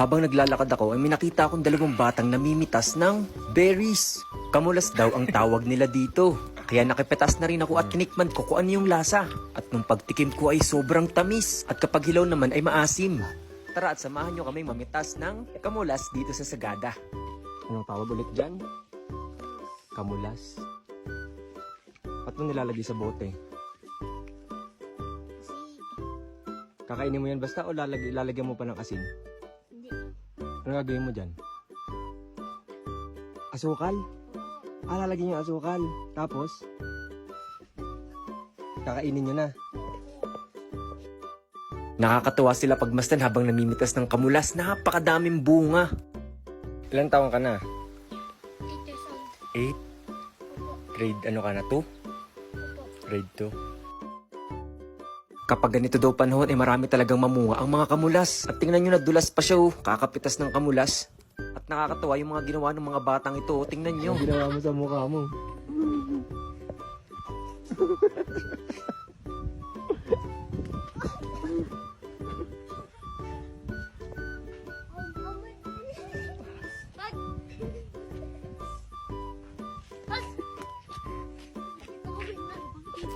Habang naglalakad ako ay may nakita akong dalawang batang namimitas ng berries. Kamulas daw ang tawag nila dito. Kaya nakipetas na rin ako at tinikman ko kung ano yung lasa. At nung pagtikim ko ay sobrang tamis. At kapag hilaw naman ay maasim. Tara at samahan nyo kaming mamitas ng kamulas dito sa Sagada. Anong tawag ulit dyan? Kamulas. At nung nilalagay sa bote? Kakainin mo yan basta o lalagyan mo pa ng asin? Hindi. Ano gagawin mo dyan? Asukal? Lalagyan yung asukal. Tapos? Kakainin nyo na. Nakakatuwa sila pagmasdan habang namimitas ng kamulas. Napakadaming bunga. Ilang taon ka na? 8 years old. 8? Grade ano ka na? 2? Opo. Grade 2. Kapag ganito daw panahon, marami talagang mamunga ang mga kamulas. At tingnan nyo na, dulas pa siya, kakapitas ng kamulas. At nakakatawa yung mga ginawa ng mga batang ito, tingnan nyo. Ang ginawa mo sa mukha mo.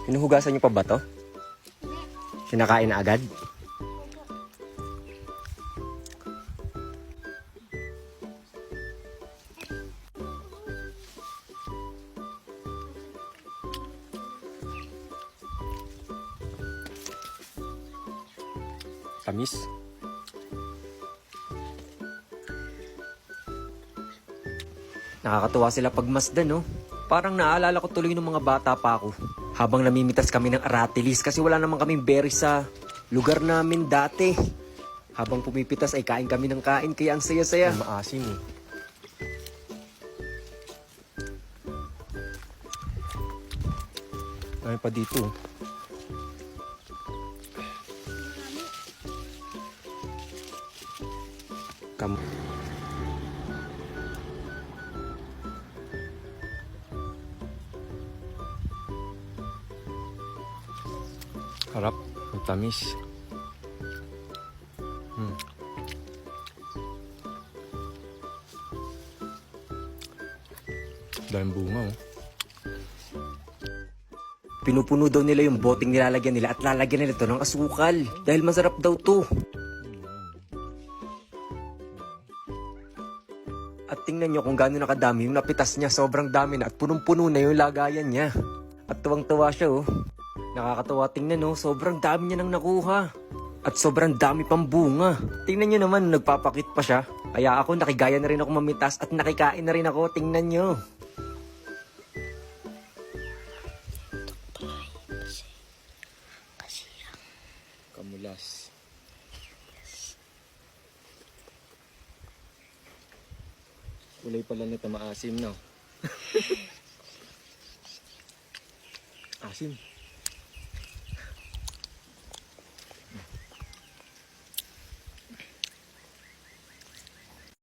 Pinuhugasan nyo pa ba to? Sinakain na agad? Tamis. Nakakatuwa sila pagmasdan, no? Parang naalala ko tuloy ng mga bata pa ako. Habang namimitas kami ng aratilis kasi wala naman kaming berries sa lugar namin dati. Habang pumipitas ay kain kami ng kain kaya ang saya-saya. Ay, maasim eh. Ay pa dito. Kamu. Harap, ang tamis. Daming bunga, oh. Pinupuno daw nila yung boteng nilalagyan nila at lalagyan nila ito ng asukal. Dahil masarap daw to. At tingnan nyo kung gaano nakadami yung napitas niya. Sobrang dami na at punong-puno na yung lagayan niya. At tuwang-tuwa siya, oh. Nakakatawa tingnan, oh. Sobrang dami niya nang nakuha. At sobrang dami pang bunga. Tingnan nyo naman, nagpapakit pa siya. Kaya ako, nakigaya na rin ako mamitas at nakikain na rin ako. Tingnan nyo. Kamulas. Kulay pala nito maasim, no? Asim.